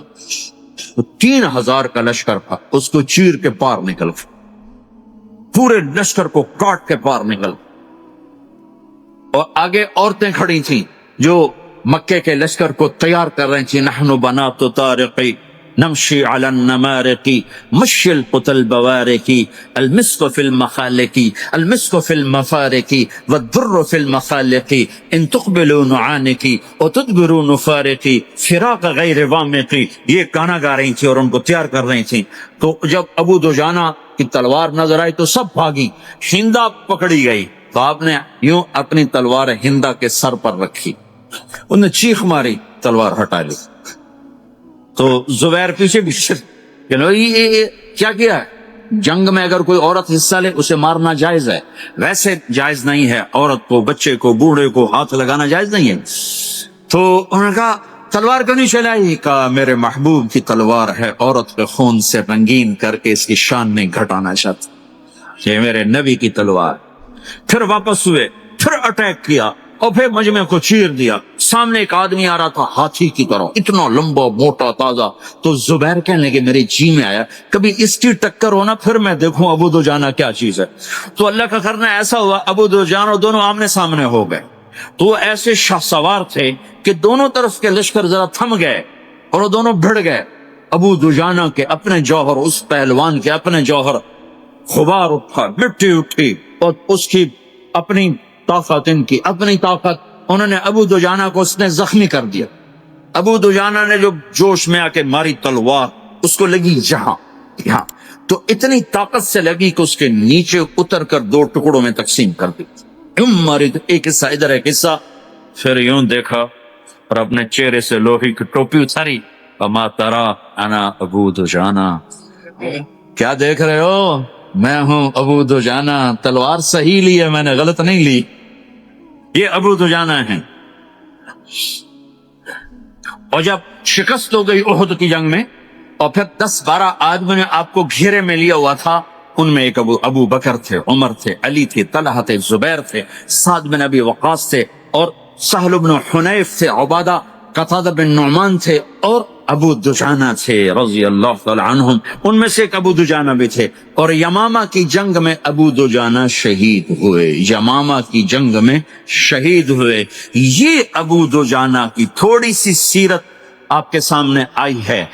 3000 کا لشکر تھا، اس کو چیر کے پار نکل، پورے لشکر کو کاٹ کے پار نکل۔ اور آگے عورتیں کھڑی تھیں جو مکے کے لشکر کو تیار کر رہی تھیں، نحن بنات طارق نمشي على النمارق مشي القتل البوارق المسك في المخالق المسك في المفارق والضر في المخالق ان تقبلوا نعانق وتدبروا نفارق فراق غیر وامق. یہ گانا گا رہی تھی اور ان کو تیار کر رہی تھی. تو جب ابو دجانہ کی تلوار نظر آئی تو سب بھاگی. ہندا پکڑی گئی تو آپ نے یوں اپنی تلوار ہندا کے سر پر رکھی, انہوں نے چیخ ماری, تلوار ہٹا لی. تو زبیر پیچھے یہ کیا کیا ہے؟ جنگ میں اگر کوئی عورت حصہ لے اسے مارنا جائز ہے, ویسے جائز نہیں ہے. عورت کو, بچے کو, بوڑھے کو ہاتھ لگانا جائز نہیں ہے. تو انہوں نے کہا تلوار کیوں نہیں چلائی؟ کہا میرے محبوب کی تلوار ہے, عورت کے خون سے رنگین کر کے اس کی شان نہیں گھٹانا چاہتا, یہ میرے نبی کی تلوار. پھر واپس ہوئے, پھر اٹیک کیا اور پھر مجمع کو چیر دیا. سامنے ایک آدمی آ رہا تھا ہاتھی کی طرح, اتنا لمبا موٹا تازہ. تو زبیر کہنے لگے میرے جی میں آیا کبھی اس کی ٹکر ہونا پھر میں دیکھوں ابو دجانہ کیا چیز ہے. تو اللہ کا کرنا ایسا ہوا ابو دجانہ دونوں آمنے سامنے ہو گئے. تو وہ ایسے شاہ سوار تھے کہ دونوں طرف کے لشکر ذرا تھم گئے اور وہ دونوں بھڑ گئے. ابو دجانہ کے اپنے جوہر, اس پہلوان کے اپنے جوہر, غبار اٹھا, مٹی اٹھی, اور اس کی اپنی طاقت, ان کی اپنی طاقت, انہوں نے ابو دجانہ کو اس نے زخمی کر دیا. ابو دجانہ نے جو جوش میں آ کے ماری تلوار, اس کو لگی یہاں, تو اتنی طاقت سے لگی کہ اس کے نیچے اتر کر 2 ٹکڑوں میں تقسیم کر دی. ماری, ایک حصہ ادھر, ایک حصہ. پھر یوں دیکھا اور اپنے چہرے سے لوہی کی ٹوپی اتاری. اما ترا انا ابو دجانہ, کیا دیکھ رہے ہو؟ میں ہوں ابو دجانہ, تلوار صحیح لی ہے میں نے, غلط نہیں لی. یہ ابو دجانہ ہیں. اور جب شکست ہو گئی احد کی جنگ میں اور پھر 10-12 آدمی نے آپ کو گھیرے میں لیا ہوا تھا, ان میں ایک ابو بکر تھے, عمر تھے, علی تھے, طلحہ تھے, زبیر تھے, سعد بن ابی وقاص تھے, اور سہل بن حنیف تھے, عبادہ قتادہ بن نعمان تھے, اور ابو دجانہ تھے رضی اللہ تعالی عنہم. ان میں سے ایک ابو دجانہ بھی تھے. اور یمامہ کی جنگ میں ابو دجانہ شہید ہوئے, یمامہ کی جنگ میں شہید ہوئے. یہ ابو دجانہ کی تھوڑی سی سیرت آپ کے سامنے آئی ہے.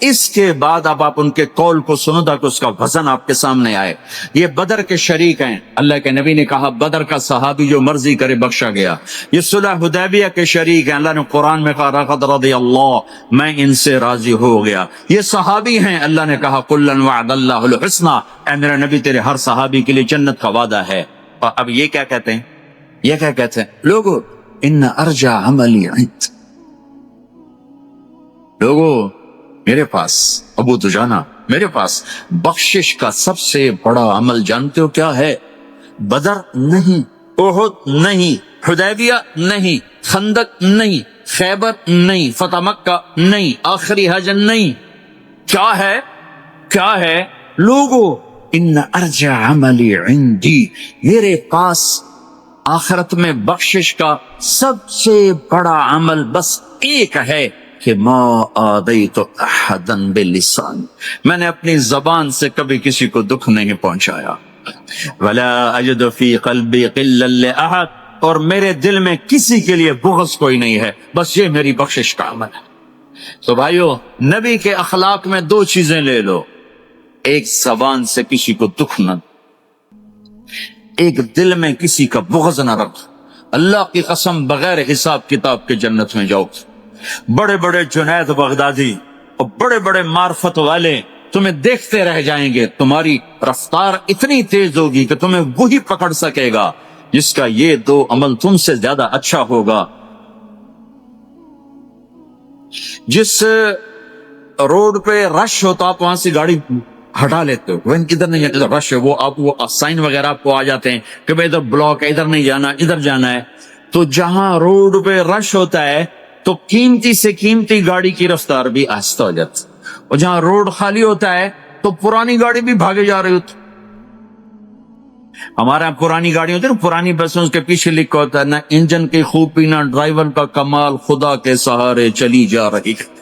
اس کے بعد اب آپ ان کے قول کو سنو تاکہ اس کا وزن آپ کے سامنے آئے. یہ بدر کے شریک ہیں, اللہ کے نبی نے کہا بدر کا صحابی جو مرضی کرے بخشا گیا. یہ صلح حدیبیہ کے شریک ہیں, اللہ نے قرآن میں کہا لقد رضی اللہ, میں ان سے راضی ہو گیا. یہ صحابی ہیں, اللہ نے کہا کلا وعد اللہ الحسنى, اے میرا نبی تیرے ہر صحابی کے لیے جنت کا وعدہ ہے. اور اب یہ کیا کہتے ہیں, یہ کیا کہتے ہیں لوگو, ان ارجع عملی عند, لوگو میرے پاس, ابو دجانہ میرے پاس بخشش کا سب سے بڑا عمل جانتے ہو کیا ہے؟ بدر نہیں, احد نہیں, حدیبیہ نہیں, خندق نہیں, خیبر نہیں, فتح مکہ نہیں, آخری حج نہیں. کیا ہے, کیا ہے لوگو؟ ان ارجع عملی عندی, میرے پاس آخرت میں بخشش کا سب سے بڑا عمل بس ایک ہے کہ ما آدیت احدا باللسان, میں نے اپنی زبان سے کبھی کسی کو دکھ نہیں پہنچایا. ولا اجد فی قلبی غلا لاحد, اور میرے دل میں کسی کے لیے بغض کوئی نہیں ہے, بس یہ میری بخشش کا عمل ہے. تو بھائیو, نبی کے اخلاق میں 2 چیزیں لے لو, ایک زبان سے کسی کو دکھ نہ, ایک دل میں کسی کا بغض نہ رکھ. اللہ کی قسم بغیر حساب کتاب کے جنت میں جاؤ. بڑے بڑے جنید بغدادی اور بڑے بڑے معرفت والے تمہیں دیکھتے رہ جائیں گے, تمہاری رفتار اتنی تیز ہوگی کہ تمہیں وہی پکڑ سکے گا جس کا یہ 2 عمل تم سے زیادہ اچھا ہوگا. جس روڈ پہ رش ہوتا آپ وہاں سے گاڑی ہٹا لیتے ہو, وہ کدھر نہیں جاتے, رش ہے, وہ آپ وہ سائن وغیرہ آپ کو آ جاتے ہیں کہ بھائی ادھر بلاک ہے, ادھر نہیں جانا, ادھر جانا ہے. تو جہاں روڈ پہ رش ہوتا ہے تو قیمتی سے قیمتی گاڑی کی رفتار بھی آہستہ ہو جاتی, اور جہاں روڈ خالی ہوتا ہے تو پرانی گاڑی بھی بھاگے جا رہی ہوتی. ہمارے یہاں پرانی گاڑی ہوتی ہے نا, پرانی بسوں کے پیچھے لکھا ہوتا ہے نہ انجن کی خوبی نہ ڈرائیور کا کمال, خدا کے سہارے چلی جا رہی ہے.